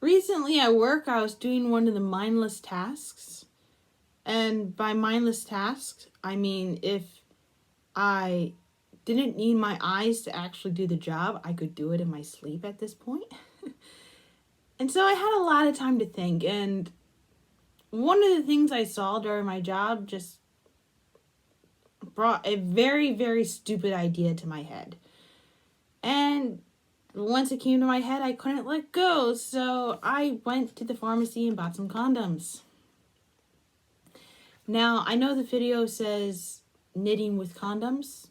recently at work, I was doing one of the mindless tasks. And by mindless tasks, I mean if I didn't need my eyes to actually do the job, I could do it in my sleep at this point. And so I had a lot of time to think. And one of the things I saw during my job just brought a very, very stupid idea to my head. And once it came to my head, I couldn't let go. So I went to the pharmacy and bought some condoms. Now, I know the video says knitting with condoms,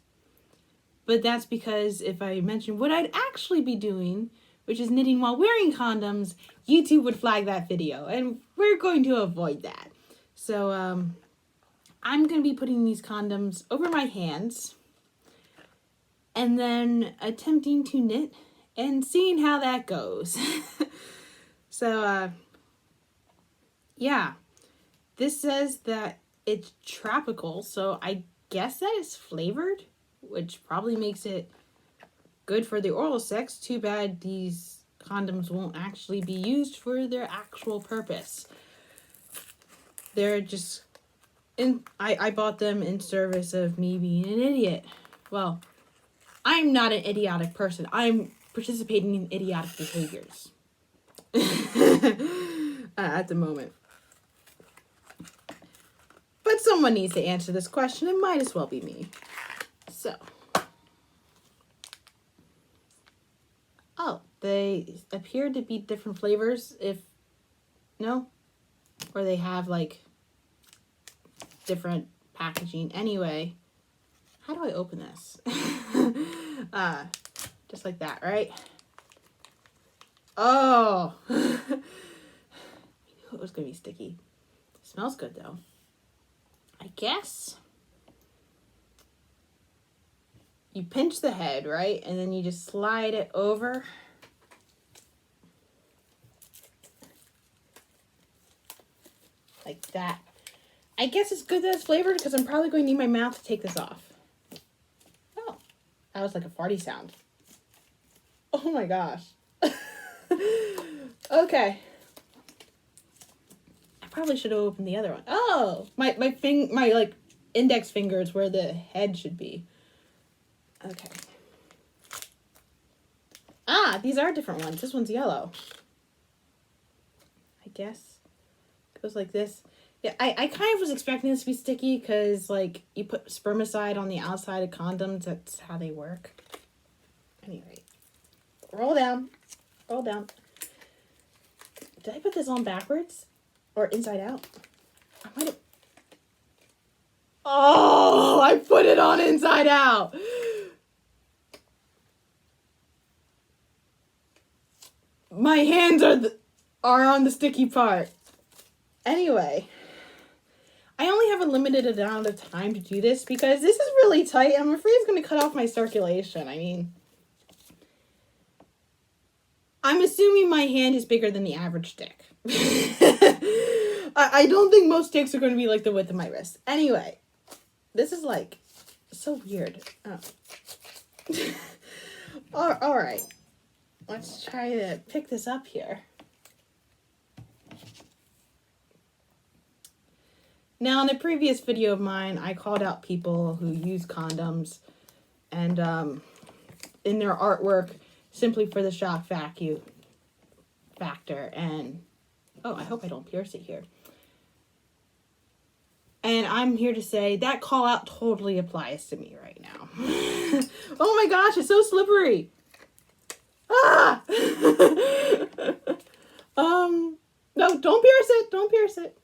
but that's because if I mention what I'd actually be doing, which is knitting while wearing condoms, YouTube would flag that video, and we're going to avoid that. So, I'm going to be putting these condoms over my hands and then attempting to knit and seeing how that goes. So, yeah, this says that it's tropical, so I guess that it's flavored, which probably makes it good for the oral sex. Too bad these condoms won't actually be used for their actual purpose. They're just I bought them in service of me being an idiot. Well, I'm not an idiotic person. I'm participating in idiotic behaviors. At the moment. But someone needs to answer this question. It might as well be me. So. Oh, they appear to be different flavors. No? Or they have, like, different packaging. Anyway, how do I open this? Just like that, right? Oh! I knew it was going to be sticky. It smells good, though. I guess you pinch the head, right? And then you just slide it over. Like that. I guess it's good that it's flavored because I'm probably going to need my mouth to take this off. Oh, that was like a farty sound. Oh my gosh. Okay. I probably should have opened the other one. Oh, my like index finger is where the head should be. Okay. Ah, these are different ones. This one's yellow. I guess. It goes like this. Yeah, I kind of was expecting this to be sticky because, like, you put spermicide on the outside of condoms. That's how they work. Anyway. Roll down. Roll down. Did I put this on backwards? Or inside out? I might have... Oh, I put it on inside out. My hands are on the sticky part. Anyway, I only have a limited amount of time to do this because this is really tight. I'm afraid it's going to cut off my circulation. I mean, I'm assuming my hand is bigger than the average stick. I don't think most sticks are going to be like the width of my wrist. Anyway, this is like so weird. Oh. All right. Let's try to pick this up here. Now, in the previous video of mine, I called out people who use condoms and in their artwork simply for the shock factor. And, oh, I hope I don't pierce it here. And I'm here to say that call out totally applies to me right now. Oh my gosh, it's so slippery. Ah! No, don't pierce it. Don't pierce it.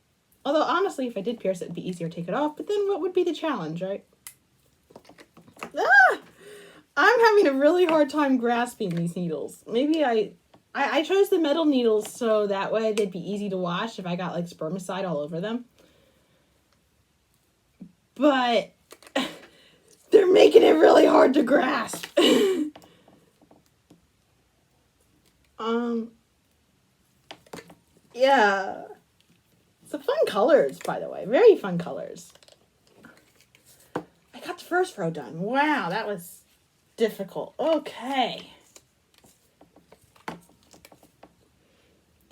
Although, honestly, if I did pierce it, it'd be easier to take it off. But then what would be the challenge, right? Ah! I'm having a really hard time grasping these needles. Maybe I chose the metal needles so that way they'd be easy to wash if I got, like, spermicide all over them. But they're making it really hard to grasp. Yeah. Some fun colors, by the way. Very fun colors. I got the first row done. Wow, that was difficult. Okay.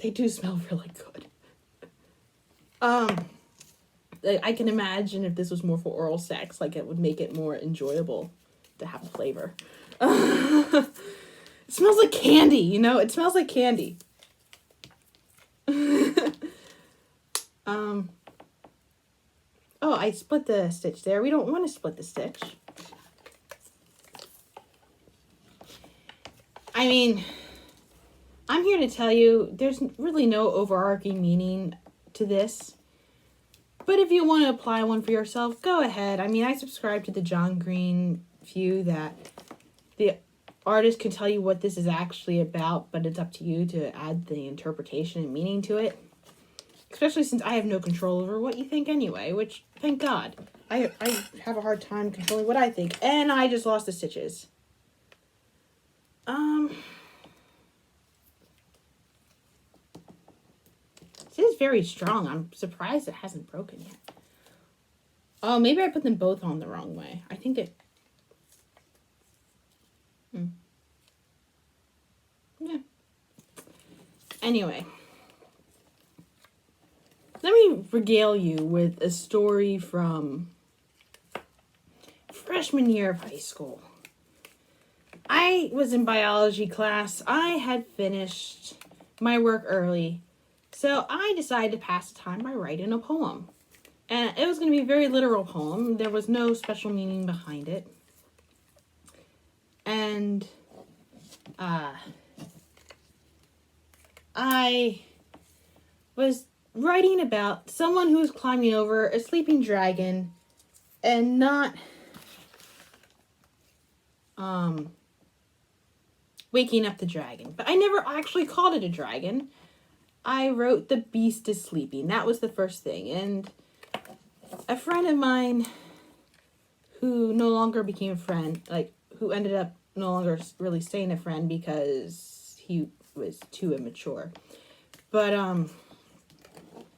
They do smell really good. I can imagine if this was more for oral sex, like it would make it more enjoyable to have a flavor. It smells like candy, you know? It smells like candy. Oh, I split the stitch there. We don't want to split the stitch. I mean, I'm here to tell you there's really no overarching meaning to this. But if you want to apply one for yourself, go ahead. I mean, I subscribe to the John Green view that the artist can tell you what this is actually about, but it's up to you to add the interpretation and meaning to it. Especially since I have no control over what you think anyway, which, thank God. I have a hard time controlling what I think. And I just lost the stitches. This is very strong. I'm surprised it hasn't broken yet. Oh, maybe I put them both on the wrong way. I think it... Yeah. Anyway. Let me regale you with a story from freshman year of high school. I was in biology class. I had finished my work early, so I decided to pass the time by writing a poem. And it was going to be a very literal poem. There was no special meaning behind it. And I was writing about someone who was climbing over a sleeping dragon and not waking up the dragon. But I never actually called it a dragon. I wrote the beast is sleeping. That was the first thing. And a friend of mine who no longer became a friend, like who ended up no longer really staying a friend because he was too immature. But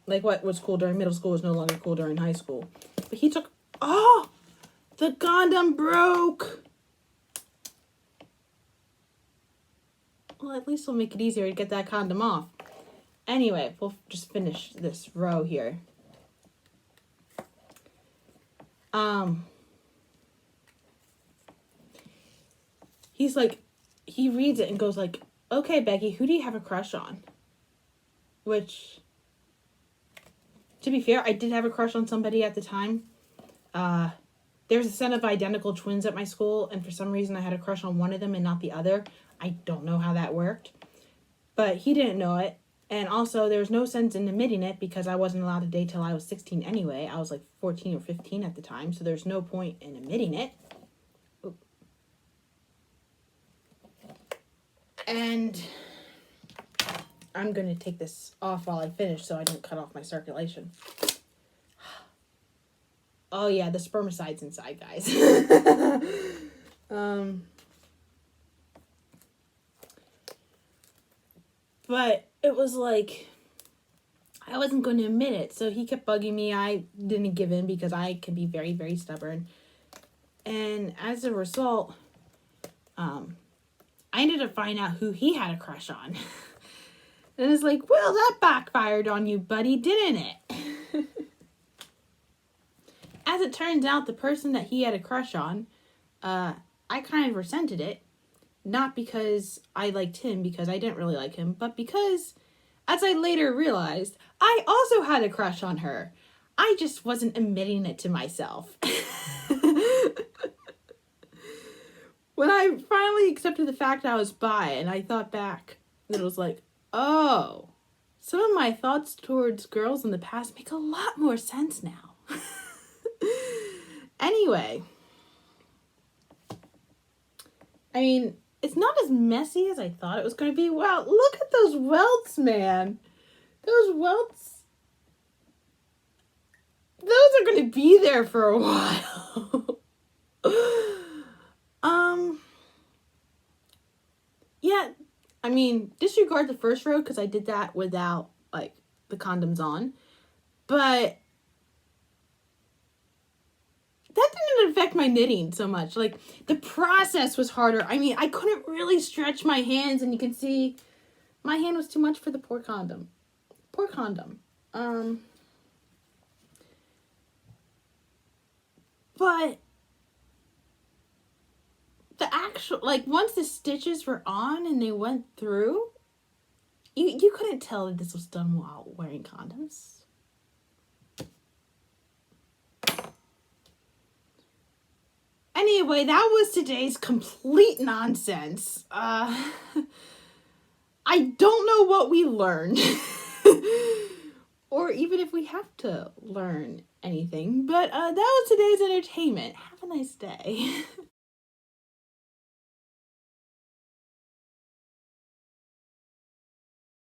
like what was cool during middle school was no longer cool during high school. But he took, oh, the condom broke. Well, at least it'll make it easier to get that condom off. Anyway, we'll just finish this row here. He's like, he reads it and goes like, okay, Becky, who do you have a crush on? Which, to be fair, I did have a crush on somebody at the time. There's a set of identical twins at my school, and for some reason I had a crush on one of them and not the other. I don't know how that worked. But he didn't know it. And also, there was no sense in admitting it because I wasn't allowed to date till I was 16 anyway. I was like 14 or 15 at the time, so there's no point in admitting it. Ooh. And I'm going to take this off while I finish so I don't cut off my circulation. Oh yeah, the spermicide's inside, guys. But it was like, I wasn't going to admit it. So he kept bugging me. I didn't give in because I can be very, very stubborn. And as a result, I ended up finding out who he had a crush on. And it's like, well, that backfired on you, buddy, didn't it? As it turns out, the person that he had a crush on, I kind of resented it. Not because I liked him, because I didn't really like him, but because, as I later realized, I also had a crush on her. I just wasn't admitting it to myself. When I finally accepted the fact I was bi and I thought back, it was like, oh, some of my thoughts towards girls in the past make a lot more sense now. Anyway, I mean, it's not as messy as I thought it was going to be. Wow, look at those welts, man. Those welts. Those are going to be there for a while. Yeah, I mean, disregard the first row because I did that without, like, the condoms on. But that didn't affect my knitting so much. Like, the process was harder. I mean, I couldn't really stretch my hands, and you can see My hand was too much for the poor condom. Poor condom. But the actual, like, once the stitches were on and they went through, you couldn't tell that this was done while wearing condoms. Anyway, that was today's complete nonsense. I don't know what we learned. Or even if we have to learn anything. But that was today's entertainment. Have a nice day.